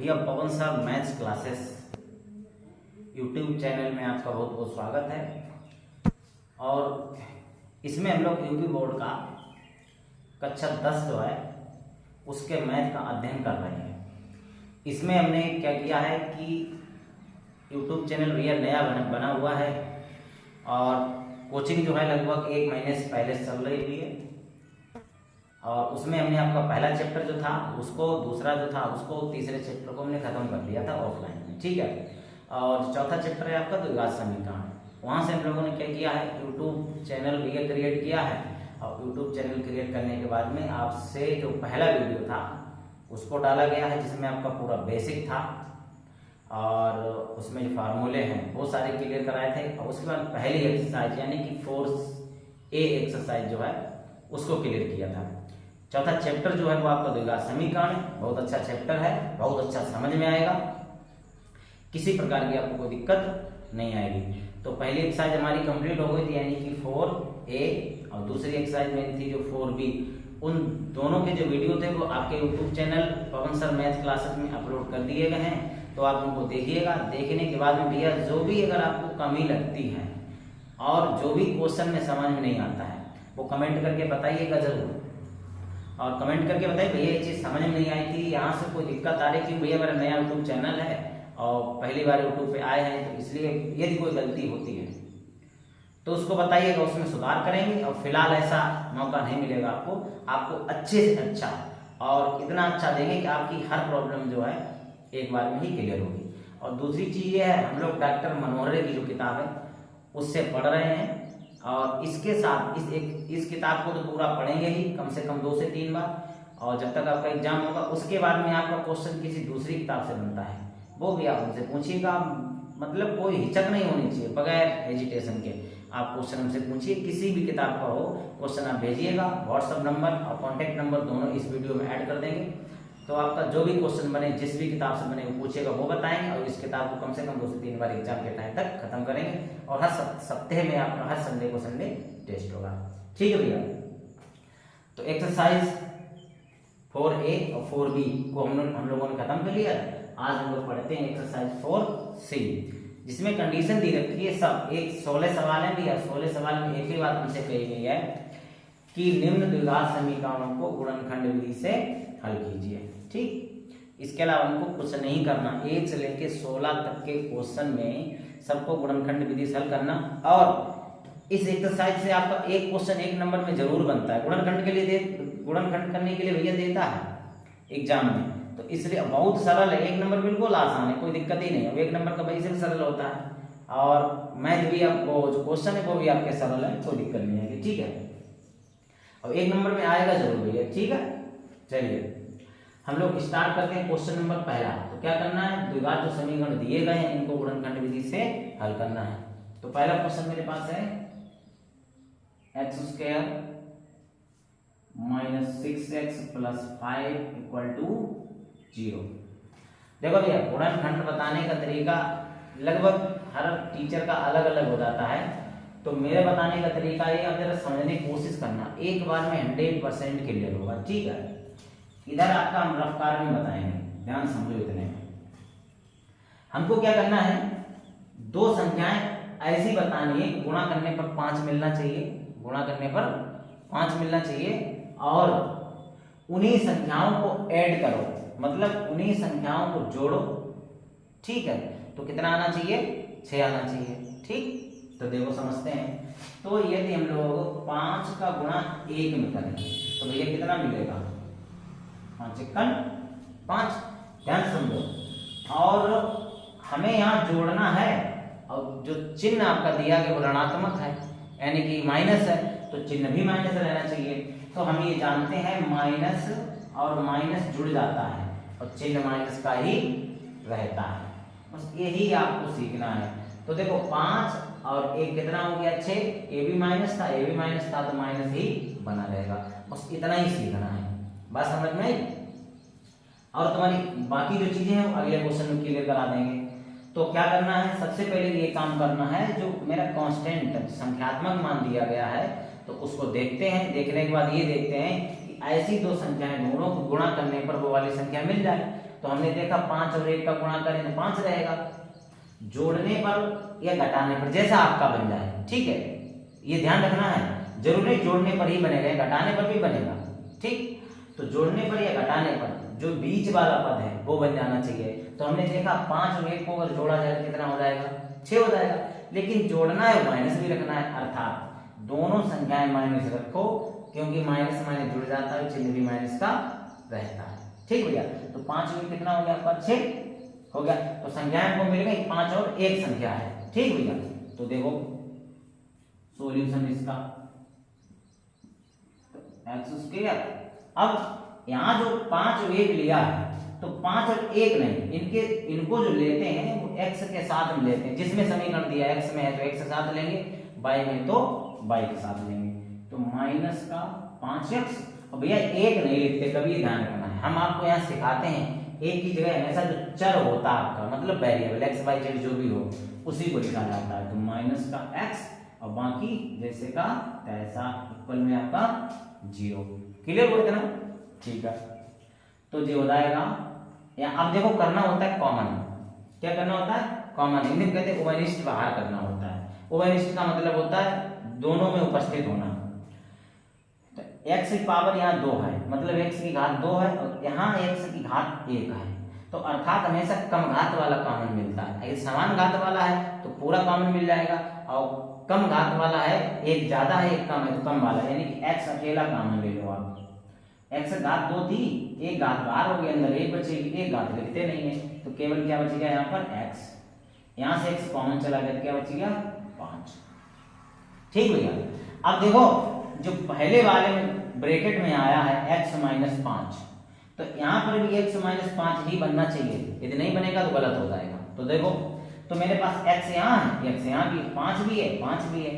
भैया Pavan sir maths classes YouTube channel में आपका बहुत बहुत स्वागत है। और इसमें हम लोग यूपी बोर्ड का कक्षा 10 जो है उसके मैथ का अध्ययन कर रहे हैं। इसमें हमने क्या किया है कि यूट्यूब चैनल भैया नया बना हुआ है और कोचिंग जो है लगभग 1 महीने से पहले चल रही हुई है। और उसमें हमने आपका पहला चैप्टर जो था उसको, दूसरा जो था उसको, तीसरे चैप्टर को हमने खत्म कर लिया था ऑफलाइन में, ठीक है। और चौथा चैप्टर है आपका द्विघात समीकरण। वहाँ से हम लोगों ने क्या किया है, यूट्यूब चैनल भैया क्रिएट किया है। और यूट्यूब चैनल क्रिएट करने के बाद में आपसे जो पहला वीडियो था उसको डाला गया है, जिसमें आपका पूरा बेसिक था और उसमें जो फार्मूले हैं वो सारे क्लियर कराए थे। और उसके बाद पहली एक्सरसाइज यानी कि 4A एक्सरसाइज जो है उसको क्लियर किया था। चौथा चैप्टर जो है वो आपका द्विघात समीकरण है। बहुत अच्छा चैप्टर है, बहुत अच्छा समझ में आएगा, किसी प्रकार की आपको कोई दिक्कत नहीं आएगी। तो पहली एक्सरसाइज हमारी कंप्लीट हो गई थी यानी कि 4A, और दूसरी एक्सरसाइज मेरी थी जो 4B। उन दोनों के जो वीडियो थे वो आपके यूट्यूब चैनल पवन सर मैथ क्लासेस में अपलोड कर दिए गए हैं, तो आप उनको देखिएगा। देखने के बाद में भैया जो भी अगर आपको कमी लगती है और जो भी क्वेश्चन में समझ में नहीं आता है वो कमेंट करके बताइएगा जरूर। और कमेंट करके बताइए भैया ये चीज़ समझ में नहीं आई थी, यहाँ से कोई दिक्कत आ रही थी, भैया मेरा नया यूट्यूब चैनल है और पहली बार यूट्यूब पे आए हैं तो इसलिए यदि कोई गलती होती है तो उसको बताइएगा, उसमें सुधार करेंगे। और फिलहाल ऐसा मौका नहीं मिलेगा आपको अच्छे से अच्छा और इतना अच्छा देंगे कि आपकी हर प्रॉब्लम जो है एक बार में ही क्लियर होगी। और दूसरी चीज़ ये है, हम लोग डॉक्टर मनोहरे की जो किताब है उससे पढ़ रहे हैं और इसके साथ इस किताब को तो पूरा पढ़ेंगे ही कम से कम 2 से 3 बार। और जब तक आपका एग्जाम होगा उसके बाद में आपका क्वेश्चन किसी दूसरी किताब से बनता है वो भी आप उनसे पूछिएगा, मतलब कोई हिचक नहीं होनी चाहिए, बगैर हेजिटेशन के आप क्वेश्चन हमसे पूछिए। किसी भी किताब का हो क्वेश्चन आप भेजिएगा, व्हाट्सअप नंबर और कॉन्टैक्ट नंबर दोनों इस वीडियो में ऐड कर देंगे। तो आपका जो भी क्वेश्चन बने, जिस भी किताब से बने वो पूछेगा, वो बताएंगे और इस किताब को कम से कम 2 से 3 बार एग्जाम के टाइम तक खत्म करेंगे। और हर सप्ताह में आपका हर संडे को संडे टेस्ट होगा, ठीक है भैया। तो एक्सरसाइज 4A और 4B को हम लोगों ने खत्म कर लिया। आज हम लोग पढ़ते हैं एक्सरसाइज 4C, जिसमें कंडीशन दी रखी है सब 16 सवाल है भैया। 16 सवाल में एक ही बात हमसे कही गई है कि निम्न द्विघात समीकरणों को गुणनखंड विधि से हल कीजिए, ठीक। इसके अलावा हमको कुछ नहीं करना, 1 से लेके 16 तक के क्वेश्चन में सबको गुणनखंड विधि से हल करना। और इस एक्सरसाइज से आपका एक क्वेश्चन 1 नंबर में जरूर बनता है। गुणनखंड के लिए गुणनखंड करने के लिए भैया देता है एग्जाम में, तो इसलिए बहुत सरल है। 1 नंबर बिल्कुल आसान है, कोई दिक्कत ही नहीं है। 1 नंबर का वैसे भी सरल होता है और मैथ भी आपको जो क्वेश्चन है वो भी आपके सरल है, कोई दिक्कत नहीं है, ठीक है। और 1 नंबर में आएगा जरूर भैया, ठीक है। चलिए हम लोग स्टार्ट करते हैं क्वेश्चन नंबर पहला। तो क्या करना है, द्विघात जो समीकरण दिए गए हैं इनको गुणनखंड विधि से हल करना है। तो पहला क्वेश्चन मेरे पास है x² - 6x + 5 = 0। देखो भैया गुणनखंड बताने का तरीका लगभग हर टीचर का अलग अलग हो जाता है, तो मेरे बताने का तरीका ये, अब जरा समझने की कोशिश करना, एक बार में 100% क्लियर होगा, ठीक है। इधर आपका हम रफ्तार में बताएंगे, ध्यान समझो। इतने में हमको क्या करना है, 2 संख्याएं ऐसी बतानी है, गुणा करने पर 5 मिलना चाहिए, गुणा करने पर 5 मिलना चाहिए। और उन्हीं संख्याओं को ऐड करो, मतलब उन्हीं संख्याओं को जोड़ो, ठीक है। तो कितना आना चाहिए, 6 आना चाहिए, ठीक। तो देखो समझते हैं। तो यदि हम लोग 5 का गुणा 1 में करें तो भैया कितना मिलेगा, 5 × 5, ध्यान समझो। और हमें यहाँ जोड़ना है और जो चिन्ह आपका दिया गया वो ऋणात्मक है यानी कि माइनस है, तो चिन्ह भी माइनस रहना चाहिए। तो हम ये जानते हैं माइनस और माइनस जुड़ जाता है और चिन्ह माइनस का ही रहता है, बस यही आपको सीखना है। तो देखो 5 और 1 कितना हो गया, 6। ए भी माइनस था तो माइनस ही बना रहेगा, बस इतना ही सीखना है, बात समझ में आई। और तुम्हारी बाकी जो चीजें हैं वो अगले क्वेश्चन में क्लियर करा देंगे। तो क्या करना है, सबसे पहले ये काम करना है, जो मेरा कांस्टेंट संख्यात्मक मान दिया गया है तो उसको देखते हैं। देखने के बाद ये देखते हैं कि ऐसी 2 संख्याएं दोनों को गुणा करने पर वो वाली संख्या मिल जाए। तो हमने देखा 5 और 1 का गुणा करें तो 5 रहेगा, जोड़ने पर या घटाने पर जैसा आपका बन जाए, ठीक है, ये ध्यान रखना है, जरूरी जोड़ने पर ही बनेगा, घटाने पर भी बनेगा, ठीक। तो जोड़ने पर या घटाने पर जो बीच वाला पद है वो बन जाना चाहिए। तो हमने देखा 5 और 1 को अगर जोड़ा जाए तो कितना हो जाएगा, 6 हो जाएगा, लेकिन जोड़ना है माइनस भी रखना है, अर्थात दोनों संख्याएं माइनस रखो, क्योंकि माइनस माइनस जुड़ जाता है, चिन्ह भी माइनस का रहता है, ठीक भैया। तो 5 में कितना हो गया आपका, 6 हो गया। तो संख्याएं को मिल गई 5 और 1 संख्या है, ठीक भैया। तो देखो सॉल्यूशन इसका x²। अब यहाँ जो 5 और 1 लिया है तो 5 और 1 नहीं, इनको जो लेते हैं वो x के साथ में लेते हैं, जिसमें समीकरण दिया x में है तो x के साथ लेंगे, y में तो y के साथ लेंगे। तो माइनस का 5x, और भैया 1 नहीं लिखते, कभी ध्यान रखना है, हम आपको यहाँ सिखाते हैं एक की जगह हमेशा जो चर होता है आपका मतलब वेरिएबल x y z जो भी हो उसी को लिखा जाता है। तो माइनस का x और बाकी जैसे का तैसा इक्वल में आपका 0। क्लियर हो इतना, ठीक है। तो जो हो जाएगा, या अब देखो करना होता है कॉमन, क्या करना होता है, कॉमन, हिंदी में कहते हैं उभयनिष्ठ बाहर करना होता है। उभयनिष्ठ का मतलब होता है दोनों में उपस्थित होना। तो x की पावर यहाँ 2 है, मतलब x की घात 2 है और यहाँ x की घात 1 है, तो अर्थात हमेशा कम घात वाला कॉमन मिलता है। अगर समान घात वाला है तो पूरा कॉमन मिल जाएगा, और कम घात वाला है, एक ज्यादा है एक कम है तो कम वाला, यानी कि x अकेला कॉमन ले लो आप। x घात 2 थी, एक घात बाहर हो गई, अंदर एक बचेगी, एक घात लिखते नहीं है, तो केवल क्या बचेगा यहाँ पर x, यहाँ से x कॉमन चला गया, क्या बचेगा 5, ठीक भैया। अब देखो जो पहले वाले में ब्रैकेट में आया है x - 5, तो यहाँ पर भी x - 5 ही बनना चाहिए, यदि नहीं बनेगा तो गलत हो जाएगा। तो देखो, तो मेरे पास x यहाँ है, x यहाँ भी, 5 भी है, 5 भी है,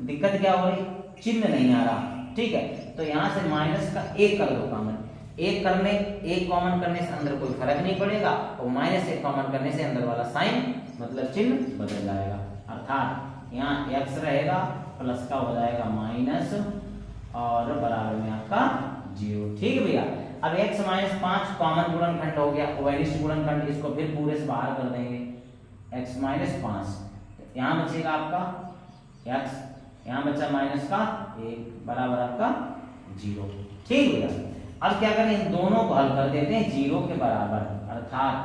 दिक्कत क्या हो रही, चिन्ह नहीं आ रहा, ठीक है। तो यहाँ से माइनस का 1 कर दो कॉमन, एक कॉमन करने से अंदर कोई फर्क नहीं पड़ेगा, और -1 कॉमन करने से अंदर वाला साइन मतलब चिन्ह बदल जाएगा, अर्थात यहाँ x रहेगा प्लस का हो जाएगा माइनस और बराबर में आपका 0, ठीक है भैया। अब x - 5 कॉमन गुणनखंड हो गया, उभयनिष्ठ गुणनखंड, इसको फिर पूरे से बाहर कर देंगे, x - 5, यहाँ बचेगा आपका x, यहाँ बचा माइनस का 1 बराबर आपका 0, ठीक भैया। अब क्या करें, इन दोनों को हल कर देते हैं 0 के बराबर, अर्थात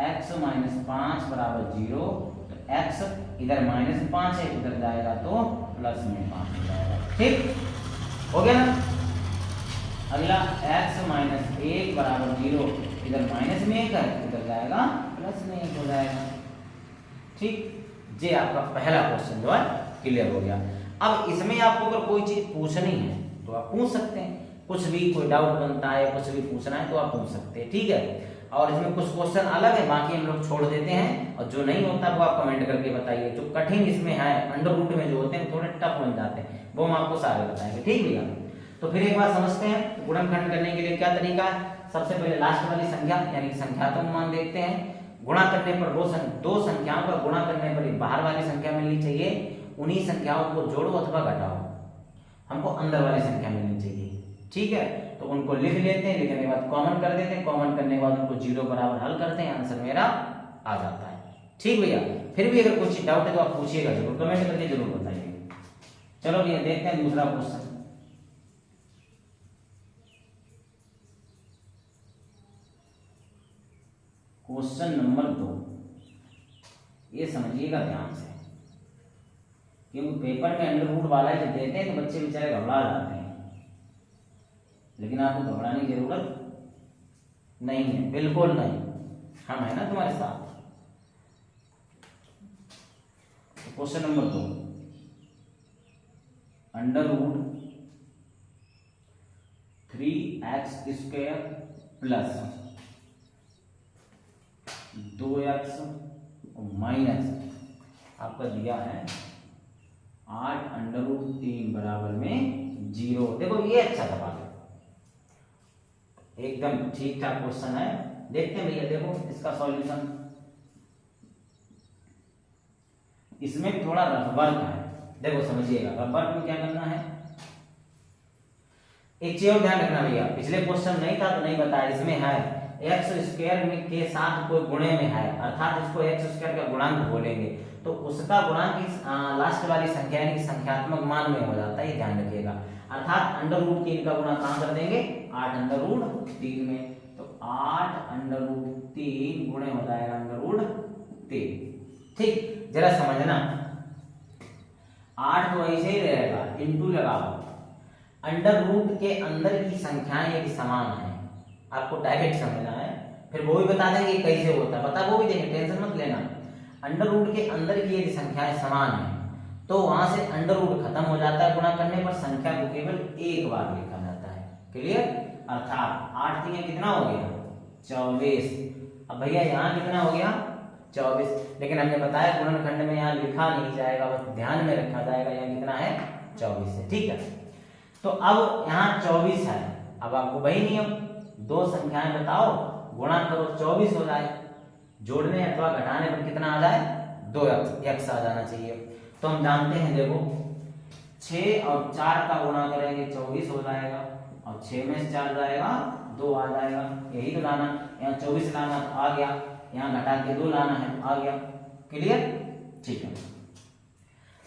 x - 5 बराबर 0, तो x इधर -5 है, उधर जाएगा तो प्लस में 5 हो जाएगा, ठीक हो गया ना। अगला x - 1 बराबर 0, इधर माइनस में 1 है, उधर जाएगा प्लस में 1 हो जाएगा, ठीक। ये आपका पहला क्वेश्चन जो है क्लियर हो गया। अब इसमें आपको अगर कोई चीज पूछनी है तो आप पूछ सकते हैं, कुछ भी कोई डाउट बनता है, कुछ भी पूछना है तो आप पूछ सकते हैं, ठीक है। और इसमें कुछ क्वेश्चन अलग है, बाकी हम लोग छोड़ देते हैं, और जो नहीं होता वो आप कमेंट करके बताइए। जो कठिन इसमें है, अंडर रूट में जो होते हैं थोड़े टफ बन जाते हैं, वो हम आपको सारे बताएंगे, ठीक भैया। तो फिर एक बार समझते हैं गुणनखंड करने के लिए क्या तरीका है। सबसे पहले लास्ट वाली संख्या यानी कि संख्यात्मक मान देखते हैं, गुणा करने पर दो संख्याओं का गुणा करने पर बाहर वाली संख्या मिलनी चाहिए, उन्हीं संख्याओं को जोड़ो अथवा घटाओ, हमको अंदर वाली संख्या मिलनी चाहिए, ठीक है। तो उनको लिख लेते हैं, लिखने के बाद कॉमन कर देते हैं, कॉमन करने के बाद उनको 0 बराबर हल करते हैं, आंसर मेरा आ जाता है, ठीक भैया। फिर भी अगर कुछ डाउट है तो आप पूछिएगा जरूर, कमेंट करके जरूर बताइए। चलो भैया देखते हैं दूसरा क्वेश्चन। क्वेश्चन नंबर 2, ये समझिएगा ध्यान से, क्योंकि पेपर में अंडर रूट वाला जब देते हैं तो बच्चे बेचारे घबरा जाते हैं, लेकिन आपको घबराने की जरूरत नहीं है, बिल्कुल नहीं, हम है ना तुम्हारे साथ। Question number 2, under root 3x² plus 2x minus आपका दिया है 8 अंडर रूट 3 बराबर में 0। देखो ये अच्छा सवाल है, एकदम ठीक ठाक क्वेश्चन है। देखते हैं भैया, देखो इसका सॉल्यूशन, इसमें थोड़ा रफ वर्क है, देखो समझिएगा। रफ वर्क में क्या करना है, एक चीज और ध्यान रखना भैया, पिछले क्वेश्चन नहीं था तो नहीं बताया, इसमें है एक्स स्क्वायर में के साथ कोई गुणे में है, अर्थात इसको एक्स स्क्वायर का गुणांक बोलेंगे, तो उसका गुणांक इस लास्ट वाली संख्या यानी कि संख्यात्मक मान में हो जाता है, ये ध्यान रखिएगा। अर्थात √3 का गुणा कहाँ कर देंगे, 8√3 में, तो 8√3 गुणे हो जाएगा √3। ठीक, जरा समझना, 8 तो ऐसे ही रहेगा, इंटू लगाओ, अंडर रूट के अंदर की संख्याएं यदि समान है, आपको डायरेक्ट समझना है, फिर वो भी बता देंगे कैसे होता है, बता वो भी देंगे, टेंशन मत लेना। अंडर रूट के अंदर की यदि संख्याएं समान है तो वहां से अंडर रूट खत्म हो जाता है, गुणा करने पर संख्या को केवल एक बार लिखा जाता है। क्लियर? अर्थात 8 3 कितना हो गया, 24। अब भैया यहाँ कितना हो गया, 24, लेकिन हमने बताया गुणनखंड में यहाँ लिखा नहीं जाएगा, बस ध्यान में रखा जाएगा यहाँ कितना है, 24 है। ठीक है, तो अब यहाँ 24 है, अब आपको वही नियम, दो संख्याएं बताओ, गुणा करो, 24 हो जाए, जोड़ने अथवा घटाने पर कितना आ जाए, 2x आ जाना चाहिए। तो हम जानते हैं, देखो 6 और 4 का गुणा करेंगे 24 हो जाएगा, और 6 में से 4 जाएगा 2 आ जाएगा, यही तो लाना, यहाँ 24 लाना तो आ गया, यहाँ घटा के 2 लाना है, आ गया। क्लियर? ठीक है,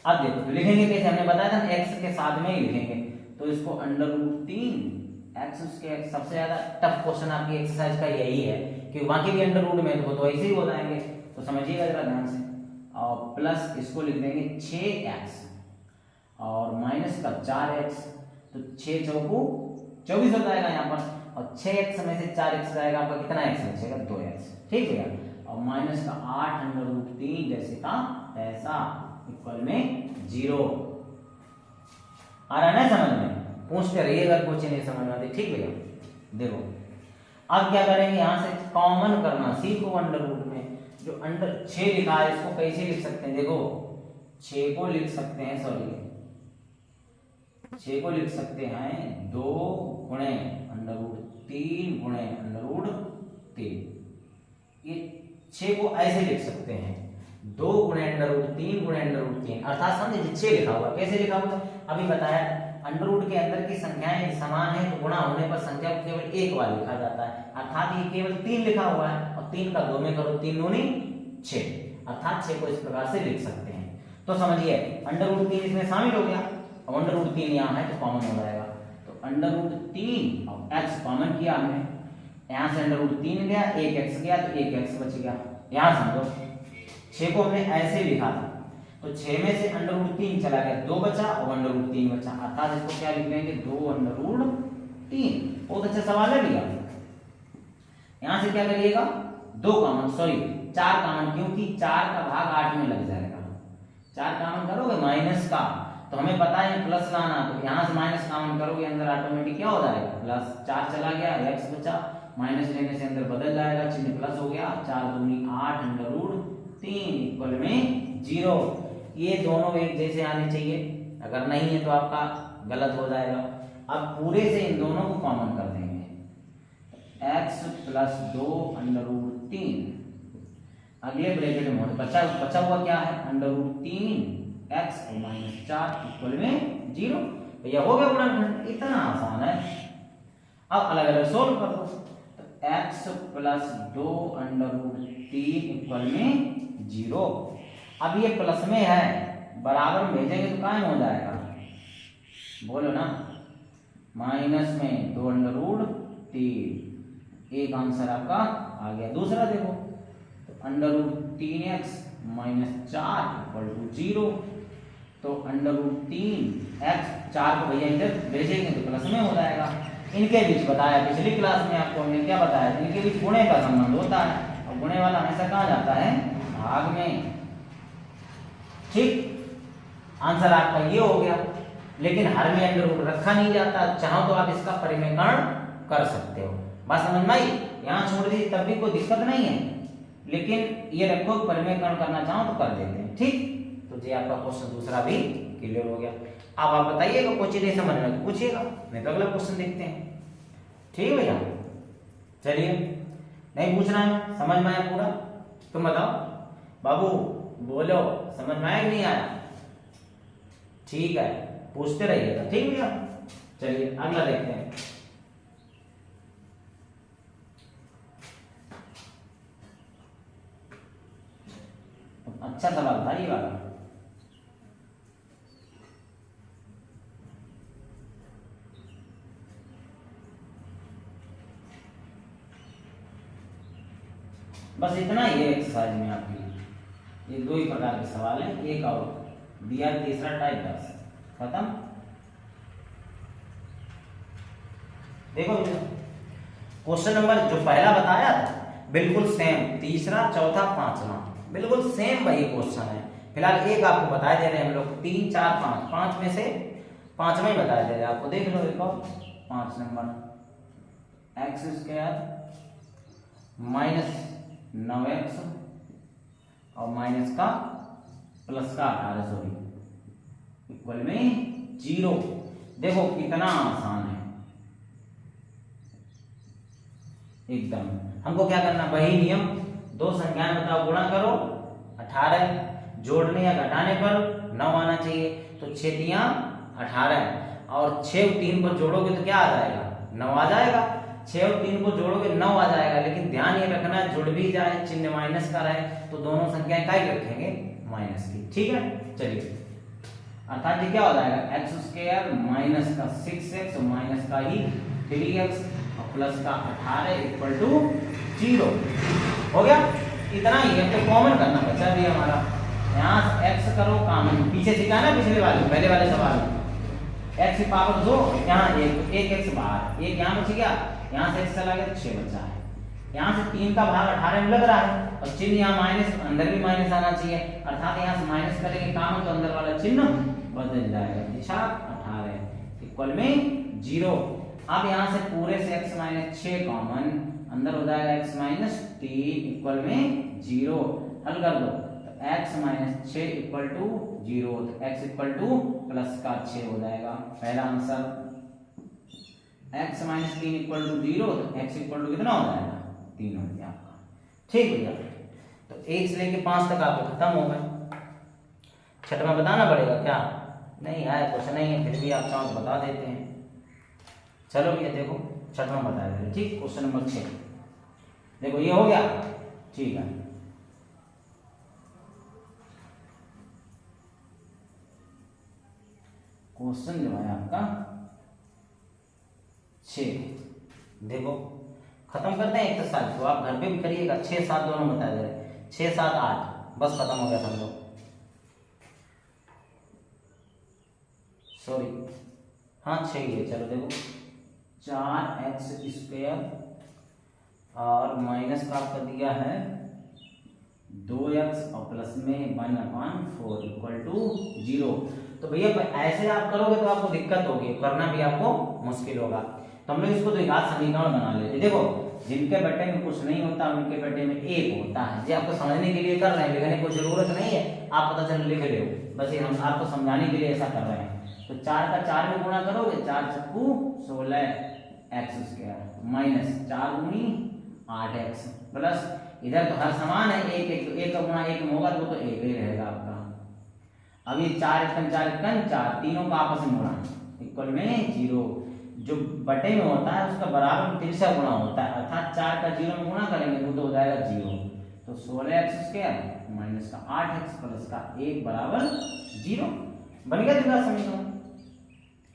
अब देखो तो लिखेंगे कैसे, हमने बताया था x के साथ में ही लिखेंगे, तो इसको √3 x उसके सबसे ज्यादा टफ क्वेश्चन आपकी एक्सरसाइज का यही है कि बाकी भी अंडर रूट में तो वो तो ऐसे ही हो जाएंगे, तो समझिएगा जरा ध्यान से, और प्लस इसको लिख देंगे 6x और माइनस का 4x, तो 6 चौको 24 हो जाएगा यहाँ पर, और 6x में से 4x जाएगा, आपका कितना x बचेगा, 2x। ठीक है, और माइनस का 8√3 जैसे का ऐसा इक्वल में 0। आ रहा है ना समझ में, पूछते रहिए अगर कुछ नहीं समझ आती। ठीक भैया, देखो अब क्या करेंगे, यहां से कॉमन करना सीखो, अंडर रूट में जो अंडर 6 लिखा है इसको कैसे लिख सकते हैं, देखो 6 को लिख सकते हैं, सॉरी 6 को लिख सकते हैं 2 गुणे √3 गुणे √3, ये 6 को ऐसे लिख सकते हैं 2 गुणे √3 गुणे √3, अर्थात समझे 6 लिखा हुआ, कैसे लिखा हुआ अभी बताया, अंडर रूट के अंदर की संख्याएं समान है तो गुणा होने पर संख्या को केवल एक बार लिखा जाता है, अर्थात ये केवल 3 लिखा हुआ है, और 3 का 2 में करो 3 दूनी 6, अर्थात 6 को इस प्रकार से लिख सकते हैं। तो समझिए √3 इसमें शामिल हो गया, और √3 यहाँ है तो कॉमन हो जाएगा, तो √3 और x कॉमन किया हमने, यहाँ से √3 गया, एक x गया तो एक x बच गया। यहाँ समझो 6 को हमने ऐसे लिखा था, तो 6 में से √3 चला गया, 2 बचा और √3 बचा, अर्थात इसको क्या लिख लेंगे, 2√3। बहुत अच्छा सवाल है भैया। यहां से क्या करिएगा, 2 कॉमन, सॉरी 4 कॉमन, क्योंकि 4 का भाग 8 में लग जाएगा, 4 कॉमन करोगे माइनस का, तो हमें पता है प्लस लाना, तो यहां से माइनस कॉमन करोगे, अंदर ऑटोमेटिक क्या हो जाएगा, प्लस 4 चला गया, x बचा, माइनस लेने से अंदर बदल जाएगा, चिन्ह प्लस हो गया, 4 दूनी 8 √3 इक्वल में 0। ये दोनों एक जैसे आने चाहिए, अगर नहीं है तो आपका गलत हो जाएगा। अब पूरे से इन दोनों को कॉमन कर देंगे, x + 2 √3, अगले ब्रैकेट में बचा हुआ क्या है, √3x और -4 इक्वल में 0। भैया हो गया गुणनखंड, इतना आसान है। अब अलग अलग सोल्व कर दो, तो x + 2 √3 इक्वल में 0। अब ये प्लस में है, बराबर में भेजेंगे तो कायम हो जाएगा, बोलो ना, माइनस में 2 √3, एक आंसर आपका आ गया। दूसरा देखो, तो √3x - 4 = 0, तो √3x 4 को भैया इधर भेजेंगे तो प्लस में हो जाएगा। इनके बीच बताया पिछली क्लास में आपको हमने क्या बताया, इनके बीच गुणे का संबंध होता है, और गुणे वाला हमेशा कहाँ जाता है, भाग में। ठीक, आंसर आपका ये हो गया, लेकिन हर में अंडर रूट रखा नहीं जाता, चाहो तो आप इसका परिमेयकरण कर सकते हो। बात समझ में आई, यहाँ छोड़ दीजिए तब भी कोई दिक्कत नहीं है, लेकिन ये रखो परिमेयकरण करना चाहो तो कर देते हैं। ठीक, तो जी आपका क्वेश्चन दूसरा भी क्लियर हो गया। अब आप बताइएगा क्वेश्चन नहीं समझ में तो पूछिएगा, नहीं तो अगला क्वेश्चन देखते हैं। ठीक है भैया, चलिए, नहीं पूछना है, समझ में आया पूरा, तुम बताओ बाबू, बोलो समझ में आया कि नहीं आया? ठीक है, पूछते रहिएगा। ठीक भैया, चलिए अगला देखते हैं। बस इतना ही है एक्सरसाइज में आपकी। ये दो ही प्रकार के सवाल हैं, एक और दिया तीसरा टाइप 10 खत्म। देखो क्वेश्चन नंबर जो पहला बताया था बिल्कुल सेम, तीसरा चौथा पांचवा बिल्कुल सेम वही क्वेश्चन है। फिलहाल एक आपको बता दे रहे हैं हम लोग, 3 4 5, 5 में से पांचवा ही बता दे रहे हैं आपको। देख लो एक और 5 number, x square minus 9x और माइनस का प्लस का 18 सॉरी इक्वल में 0। देखो कितना आसान है एकदम। हमको क्या करना, वही नियम, दो संख्याएं बताओ गुणा करो, 18 जोड़ने या घटाने पर 9 आना चाहिए, तो 6 तिया 18 और 6 और 3 को जोड़ोगे तो क्या आ जाएगा, 9 आ जाएगा। 6 और 3 को जोड़ोगे 9 आ जाएगा, लेकिन ध्यान ये रखना जुड़ भी जाए चिन्ह माइनस का रहे तो दोनों संख्याएं क्या ही रखेंगे, माइनस की। ठीक है, चलिए अर्थात ये क्या हो जाएगा, एक्स स्क्वायर माइनस का 6x माइनस का ही 3x और प्लस का 18 इक्वल टू 0 हो गया। इतना ही है, तो कॉमन करना बचा भी हमारा। यहाँ से x करो कॉमन, पीछे सीखा ना पिछले वाले पहले वाले सवाल में, x की पावर 2 यहाँ एक x बाहर, एक यहाँ बच गया, यहाँ से x चला गया 6 बचा है। यहाँ से 3 का भाग 18 में लग रहा है और चिन्ह यहाँ माइनस, अंदर भी माइनस आना चाहिए, अर्थात यहाँ से माइनस करेंगे कॉमन तो अंदर वाला चिन्ह बदल जाएगा, दिशा 18 इक्वल में 0। अब यहाँ से पूरे से x माइनस 6 कॉमन, अंदर हो जाएगा x माइनस 3 इक्वल में 0। हल कर दो तो x माइनस 6 इक्वल टू 0, तो x इक्वल टू प्लस का 6 हो जाएगा पहला answer. x minus 3 equal to 0, तो x इक्वल टू कितना हो जाएगा, 3 हो गया आपका। ठीक भैया, तो 1 से लेके 5 तक आपको खत्म हो गए। छठवां बताना पड़ेगा क्या, नहीं है कुछ नहीं है, फिर भी आप चाहो तो बता देते हैं। चलो भैया देखो छठवां बता दे, ठीक, क्वेश्चन नंबर 6 देखो ये हो गया। ठीक है, क्वेश्चन जो है आपका 6 देखो खत्म करते हैं एक्सरसाइज, तो आप घर पे भी करिएगा। 6 7 दोनों बता दे रहे, 6 7 8 बस खत्म हो गया समझो। सॉरी हाँ 6 ही है, चलो देखो 4x स्क्वायर और माइनस का आपका दिया है 2x और प्लस में 1/4 इक्वल टू 0। तो भैया ऐसे आप करोगे तो आपको दिक्कत होगी, करना भी आपको मुश्किल होगा। तो हम लोग इसको द्विघात समीकरण बना लेते। देखो जिनके बट्टे में कुछ नहीं होता उनके बट्टे में 1 होता है। जी आपको समझने के लिए कर रहे हैं, लिखने की जरूरत नहीं है, आप पता चल लिख ले, बस ये हम आपको समझाने के लिए ऐसा कर रहे हैं। तो 4 का 4 में गुणा करोगे, 4 चक्कू 16x स्क्वायर माइनस 4 दूनी 8x प्लस इधर तो हर समान है, एक का गुणा 1 में होगा तो वो तो 1 ही रहेगा आपका। अब ये 4 एकन 4 तीनों का आपस में गुणा इक्वल में 0। जो बटे में होता है उसका बराबर में तिरछा गुणा होता है, अर्थात 4 का 0 में गुणा करेंगे तो हो जाएगा 0। तो 16x स्क्वायर माइनस का 8x प्लस का 1 बराबर 0 बन गया द्विघात समीकरण,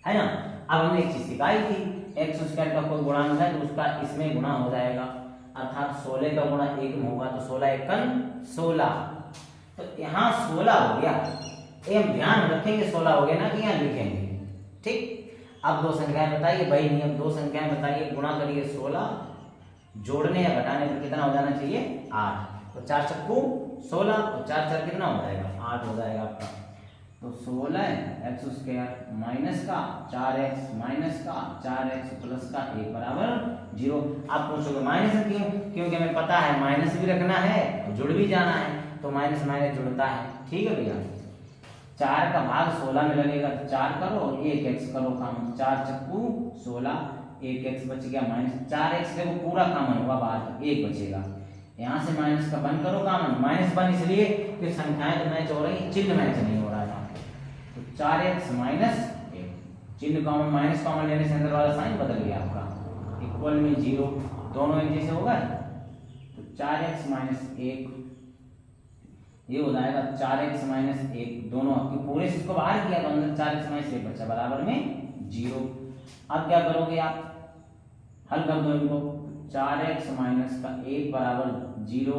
है ना। अब हमने एक चीज सिखाई थी, एक्स स्क्वायर का कोई गुणांक है तो उसका इसमें गुणा हो जाएगा, अर्थात 16 का गुणा 1 में होगा तो 16 एकन 16। तो यहाँ 16 हो गया, ये हम ध्यान रखेंगे 16 हो गया ना कि यहाँ लिखेंगे। ठीक, अब दो संख्याएं बताइए, वही नियम, दो संख्याएं बताइए, गुणा करिए 16, जोड़ने या घटाने पर कितना हो जाना चाहिए 8। तो 4 चक्कू 16 और 4 4 कितना हो जाएगा 8 हो जाएगा आपका। तो 16x स्क्वायर माइनस का 4x माइनस का 4x प्लस का 1 बराबर 0। आप पूछोगे माइनस क्यों, क्योंकि हमें पता है माइनस भी रखना है और जुड़ भी जाना है, तो माइनस माइनस जुड़ता है। ठीक है भैया, 4 का भाग 16 में लगेगा तो 4 करो, 1x करो काम, 4 चक्कू 16, 1x बच गया माइनस 4x, देखो पूरा कॉमन होगा बाहर तक 1 बचेगा। यहाँ से माइनस का 1 करो कॉमन, माइनस 1 इसलिए कि संख्याएं तो मैच हो रही, चिन्ह मैच नहीं हो रहा है। तो 4x माइनस 1, चिन्ह कॉमन माइनस कॉमन लेने से अंदर वाला साइन बदल गया आपका, इक्वल में 0, दोनों एक जैसे होगा। तो 4x माइनस 1 ये हो जाएगा 4x माइनस 1, दोनों आपके पूरे से इसको बाहर किया तो अंदर 4x माइनस 1 बचा बराबर में 0। अब क्या करोगे आप, हल कर दो इनको, 4x माइनस का 1 बराबर 0,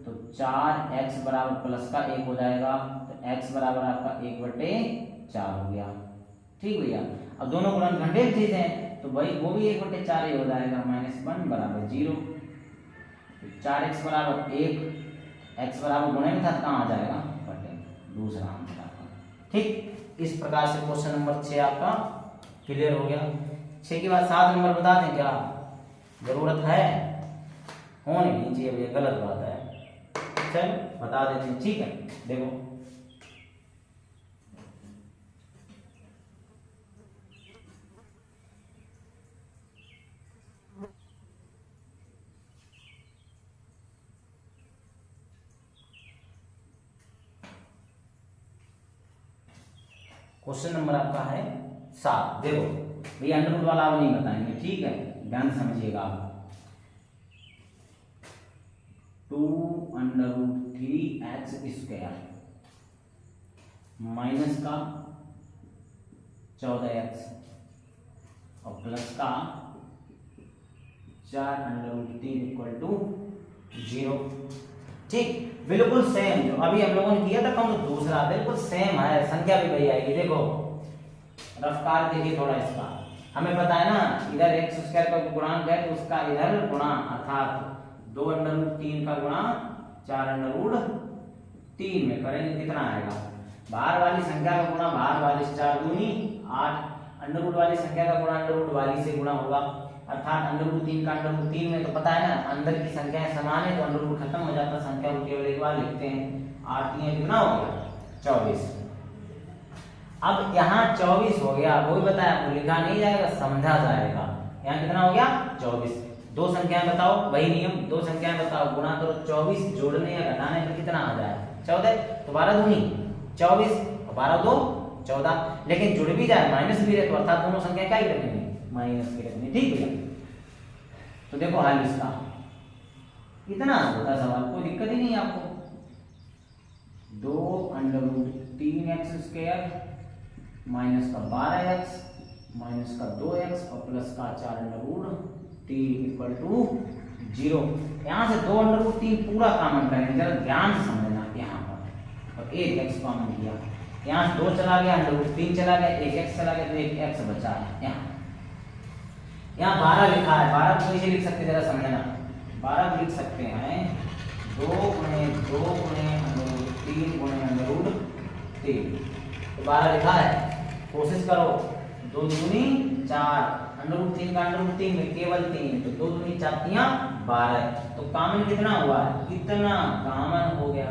तो 4x बराबर प्लस का 1 हो जाएगा, तो x बराबर आपका 1/4 हो गया। ठीक भैया, अब दोनों गुणनखंडीय चीज है तो भाई वो भी 1/4 ही हो जाएगा, -1 बराबर 0, 4x बराबर 1, x बराबर गुणे में था कहाँ आ जाएगा बटे, दूसरा आंसर आपका। ठीक, इस प्रकार से क्वेश्चन नंबर 6 आपका क्लियर हो गया। 6 के बाद 7 नंबर बता दें क्या, जरूरत है, होनी नहीं चाहिए भैया, गलत बात है, चलो बता देते हैं। ठीक है, देखो क्वेश्चन नंबर आपका है 7। देखो भैया अंडर रूट वाला आप नहीं बताएंगे, ठीक है, ध्यान से समझिएगा आप। 2√3x² माइनस का 14x और प्लस का 4√3 = 0। ठीक, बिल्कुल सेम जो अभी हम लोगों ने किया था कम, तो दूसरा बिल्कुल सेम है, संख्या भी वही आएगी। देखो रफ्तार देखिए थोड़ा इसका, हमें पता है ना इधर x² का गुणांक है तो उसका इधर गुणा, अर्थात 2√3 का गुणा 4√3 में करेंगे कितना आएगा, बाहर वाली संख्या का गुणा बाहर वाली 4 दूनी 8, अंडर रूट वाली संख्या का गुणा अंडर रूट वाली से गुणा होगा, अर्थात अंडर रूट 3 का अंडर रूट 3 में तो पता है ना अंदर की संख्याएं समान है तो अंडर रूट खत्म हो जाता है, संख्या को केवल एक बार लिखते हैं, 8 3 कितना हो गया 24। अब यहाँ 24 हो गया, वो भी बताया आपको, लिखा नहीं जाएगा समझा जाएगा। यहाँ कितना हो गया 24। दो संख्याएं बताओ, वही नियम, दो संख्याएं बताओ, गुणा करो 24, जोड़ने या घटाने पर कितना आ जाए 14, तो 12 दूनी 24 और 12 दो 14, लेकिन जुड़ भी जाए माइनस भी रहे तो अर्थात दोनों संख्या क्या ही रखेंगे, माइनस की रखेंगे। ठीक भैया, तो देखो हल इसका, इतना छोटा सवाल, कोई दिक्कत ही नहीं है आपको। 2√3x² माइनस का 12x माइनस का 2x और प्लस का 4√3 = 0। यहाँ से 2√3 पूरा कॉमन करेंगे, जरा ध्यान से समझना यहाँ पर, और एक x कॉमन किया, यहाँ से 2 चला गया, √3 चला गया, एक x चला गया तो एक x बचा है। यहाँ 12 लिखा है, 12 को कैसे लिख सकते, जरा समझना, 12 को लिख सकते हैं 2 × 2 × √3 तो 12 लिखा है। कोशिश करो, 2 दूनी 4, अंडर रूट 3 का अंडर रूट 3 में केवल 3, तो 2 दूनी 4 × 12, तो कॉमन कितना हुआ, कितना कॉमन हो गया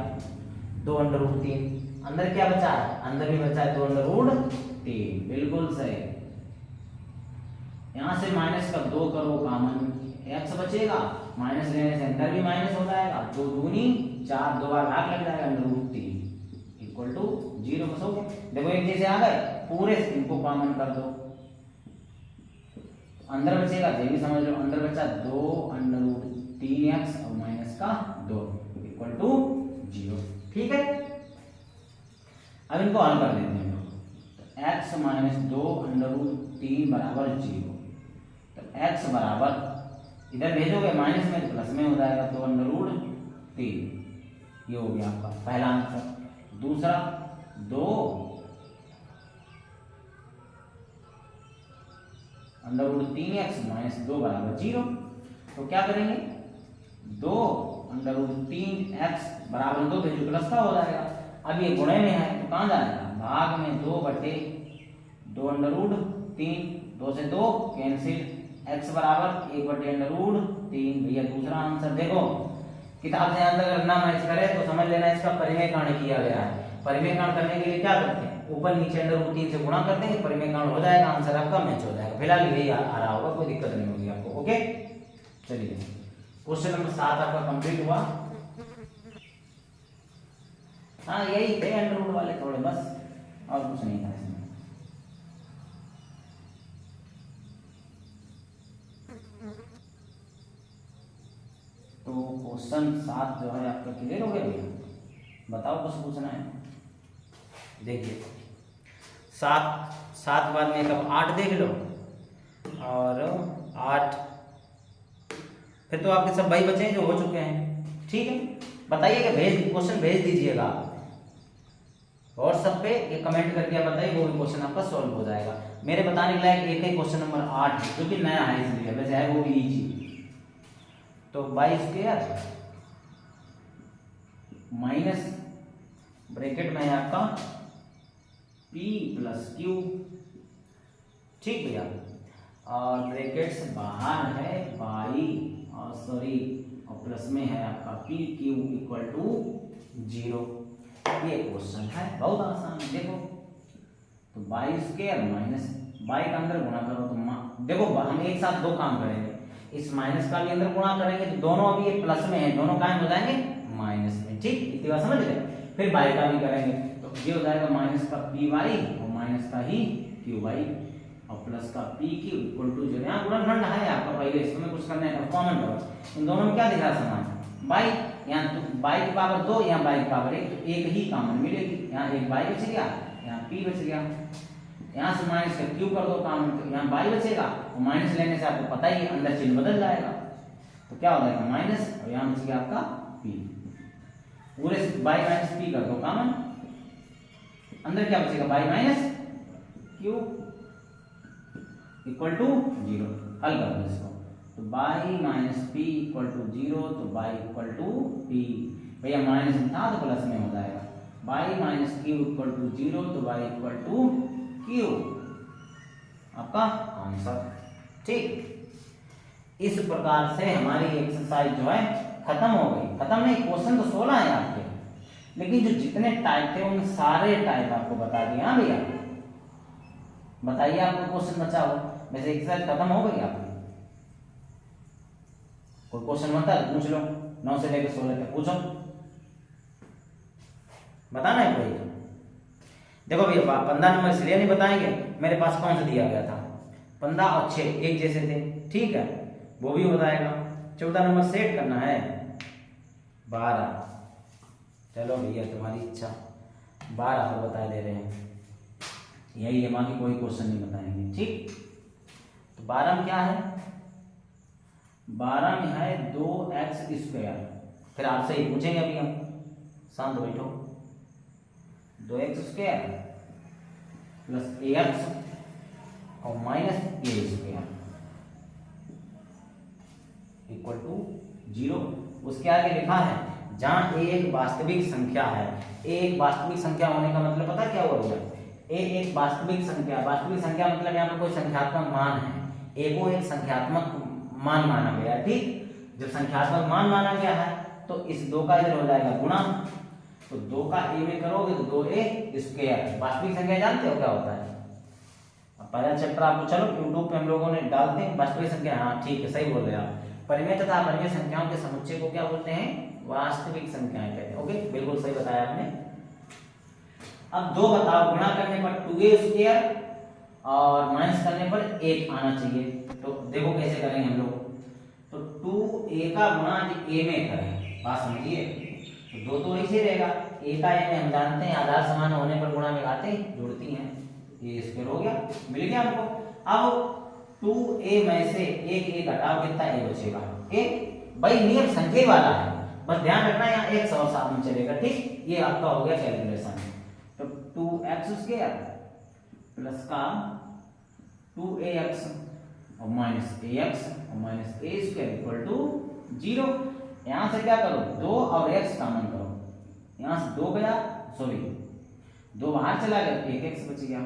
2 √3, अंदर क्या बचा है, अंदर भी बचा है 2 √3, बिल्कुल सही। यहाँ से माइनस का 2 करो कॉमन, x बचेगा, माइनस लेने से अंदर भी माइनस हो जाएगा, 2 दूनी 4, 2 बार भाग लग जाएगा, √3 = 0 बस हो गया। देखो एक जैसे आ गए, पूरे इनको कॉमन कर दो, अंदर बचेगा, ये भी समझ लो, अंदर बचा 2 √3x और माइनस का 2 = 0। ठीक है, अब इनको हल कर लेते हैं, तो x - 2 √3 = 0, तो x बराबर इधर भेजोगे माइनस में तो प्लस में हो जाएगा, तो √3, ये हो गया आपका पहला आंसर। दूसरा 2 √3x - 2 = 0, तो क्या करेंगे, 2 √3x = 2 भेजो प्लस का हो जाएगा। अब ये गुणे में है तो कहाँ जाएगा, भाग में 2/2 √3, 2 से 2 कैंसिल, x बराबर 1/√3, भैया दूसरा आंसर। देखो किताब से आंसर अगर ना मैच करे तो समझ लेना इसका परिमेयकरण किया गया है। परिमेयकरण करने के लिए क्या करते हैं, ऊपर नीचे √3 से गुणा कर देंगे, परिमेयकरण हो जाएगा, आंसर आपका मैच हो जाएगा। फिलहाल यही आ रहा होगा, कोई दिक्कत नहीं होगी आपको। ओके, चलिए क्वेश्चन नंबर 7 आपका कंप्लीट हुआ। हाँ यही थे अंडर रूट वाले थोड़े, बस और कुछ नहीं था इसमें। तो क्वेश्चन 7 जो है आपका क्लियर हो गया भैया, बताओ कुछ पूछना है। देखिए 7 बाद में कब 8 देख लो, और 8 फिर तो आपके सब भाई बचे हैं जो हो चुके हैं। ठीक है, बताइएगा, क्वेश्चन भेज दीजिएगा व्हाट्सएप पे, ये कमेंट करके आप बताइए, वो भी क्वेश्चन आपका सॉल्व हो जाएगा। मेरे बताने के लायक एक ही क्वेश्चन नंबर 8 है जो कि नया है, इसलिए वैसे है वो भी इजी। तो बाई स्क्वायर माइनस ब्रैकेट में है आपका p प्लस क्यू, ठीक भैया, और ब्रैकेट से बाहर है बाई और सॉरी और प्लस में है आपका पी क्यू इक्वल टू 0। ये क्वेश्चन है बहुत आसान, देखो तो बाई स्क्वायर माइनस बाई का अंदर गुणा करो तो देखो हम एक साथ दो काम करेंगे, इस माइनस का भी अंदर गुणा करेंगे तो दोनों अभी ये प्लस में है, दोनों कायम हो जाएंगे माइनस में। ठीक, इतनी बात समझ गए। फिर बाई का भी करेंगे तो ये हो जाएगा माइनस का पी वाई और माइनस का ही क्यू वाई और प्लस का पी क्यू इक्वल टू 0। यहाँ गुणनखंड है आपका, पहले इसमें कुछ करना है, कॉमन करो। इन दोनों में क्या दिख रहा है समान, बाई, यहाँ तो बाई की पावर 2, यहाँ बाई की पावर 1, तो एक ही कॉमन मिलेगी। यहाँ एक बाई बच गया, यहाँ पी बच गया, यहाँ से माइनस का क्यू कर दो कॉमन, तो यहाँ बाई बचेगा और माइनस लेने से आपको पता ही है अंदर चिन्ह बदल जाएगा, तो क्या हो जाएगा माइनस और यहाँ बच गया आपका पी। पूरे बाई माइनस पी कर दो कॉमन, अंदर क्या बचेगा y minus q equal to 0। हल कर दो इसको, तो y minus p equal to 0, तो बाई इक्वल टू पी, भैया माइनस में था तो प्लस में हो जाएगा, y minus q equal to 0, तो बाई इक्वल टू क्यू, आपका आंसर। ठीक, इस प्रकार से हमारी एक्सरसाइज जो है खत्म हो गई। खत्म नहीं, क्वेश्चन तो 16 है आपके, लेकिन जो जितने टाइप थे उन सारे टाइप आपको बता दिए। हाँ भैया, बताइए आपको क्वेश्चन बचा हो, वैसे एक्सरसाइज खत्म हो गई आपकी। कोई क्वेश्चन बनता है पूछ लो, 9 से लेकर 16 तक पूछो, बताना है कोई। देखो भैया 15 नंबर इसलिए नहीं बताएंगे, मेरे पास कौन सा दिया गया था, 15 और 6 एक जैसे थे, ठीक है, वो भी बताएगा। 14 नंबर सेट करना है 12, चलो भैया तुम्हारी इच्छा, 12 और बता दे रहे हैं, यही है, बाकी कोई क्वेश्चन नहीं बताएंगे। ठीक, तो 12 में क्या है, 12 में है 2x²। फिर आपसे ही पूछेंगे अभी हम, शांत बैठो, 2x² प्लस ax और माइनस a² इक्वल टू 0। उसके आगे लिखा है जहां a एक वास्तविक संख्या है। a एक वास्तविक संख्या होने का मतलब पता क्या हुआ भैया, a एक वास्तविक संख्या, वास्तविक संख्या मतलब यहाँ पर कोई संख्यात्मक मान है, a को एक संख्यात्मक मान माना गया। ठीक, जब संख्यात्मक मान माना गया है तो इस 2 का इधर हो जाएगा गुणा, तो 2 का a में करोगे तो 2a²। वास्तविक संख्या जानते हो क्या होता है, अब पहला चैप्टर आपको चलो यूट्यूब पे हम लोगों ने डालते हैं वास्तविक संख्या। हाँ ठीक है, सही बोल रहे आप, परिमेय तथा अपरिमेय संख्याओं के समुच्चय को क्या बोलते हैं, वास्तविक संख्याएं कहते हैं। ओके, बिल्कुल सही बताया आपने। अब 2 बताओ, गुणा करने पर 2a² और माइनस करने पर 1 आना चाहिए, तो देखो कैसे करेंगे हम लोग। तो 2a का गुणा a में करें, बात समझिए, तो 2 तो ऐसे रहेगा, a का a में हम जानते हैं आधार समान होने पर गुणा में आते जुड़ती हैं, a² हो गया, मिल गया हमको। अब 2a में से एक a घटाओ, कितना a बचेगा, a भाई नियम संख्या वाला है, बस ध्यान रखना यहाँ एक सौ साथ में चलेगा। ठीक, ये आपका हो गया कैलकुलेशन। तो 2x² प्लस का 2ax और माइनस ax और माइनस a² इक्वल टू 0। यहां से क्या करो, 2 और x कॉमन करो, यहां से 2 गया, सॉरी 2 बाहर चला गया, 1x बच गया,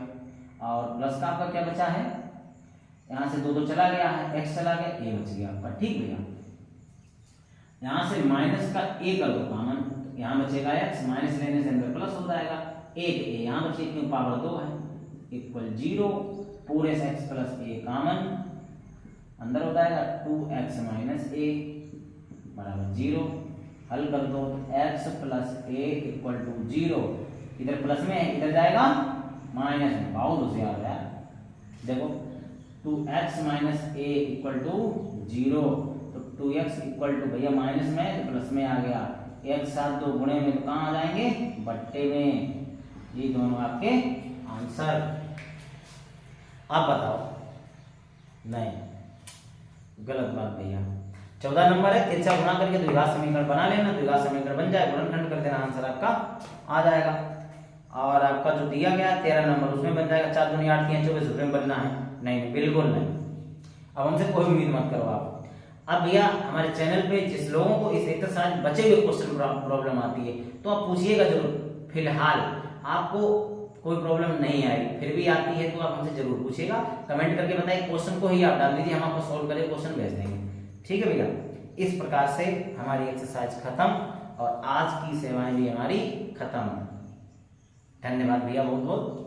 और प्लस का आपका क्या बचा है, यहां से 2 तो चला गया है, x चला गया, a बच गया आपका। ठीक भैया, यहां से माइनस का a कर दो कॉमन, तो यहां बचेगा x, माइनस लेने से अंदर प्लस हो जाएगा, 1 a यहां बचे क्यों पावर 2 है, इक्वल 0, पूरे से x प्लस a कॉमन, अंदर हो जाएगा 2x माइनस a बराबर 0। हल कर दो, तो x plus a equal to 0, इधर प्लस में है, इधर जाएगा माइनस में, बहुत होशियार है। देखो 2x minus a equal to 0, तो 2x इक्वल टू भैया माइनस में तो प्लस में आ गया, एक साथ 2 गुणे में तो कहाँ आ जाएंगे, बट्टे में। ये दोनों आपके आंसर। अब बताओ, नहीं गलत बात भैया, 14 नंबर है, तिरछा गुणा करके द्विघात समीकरण बना लेना, द्विघात समीकरण बन जाए, गुणनखंड कर देना, आंसर आपका आ जाएगा। और आपका जो दिया गया 13 नंबर उसमें बन जाएगा 4 दूनी 8 3 24 रुपये में बनना है? नहीं, बिल्कुल नहीं। अब हमसे कोई उम्मीद मत करो आप। अब भैया हमारे चैनल पे जिस लोगों को इस एक्सरसाइज बचे हुए क्वेश्चन प्रॉब्लम आती है तो आप पूछिएगा जरूर। फिलहाल आपको कोई प्रॉब्लम नहीं आएगी, फिर भी आती है तो आप हमसे जरूर पूछिएगा, कमेंट करके बताइए, क्वेश्चन को ही आप डाल दीजिए, हम आपको सॉल्व करके क्वेश्चन भेज देंगे। ठीक है भैया, इस प्रकार से हमारी एक्सरसाइज खत्म और आज की सेवाएं भी हमारी खत्म। धन्यवाद भैया, बहुत बहुत।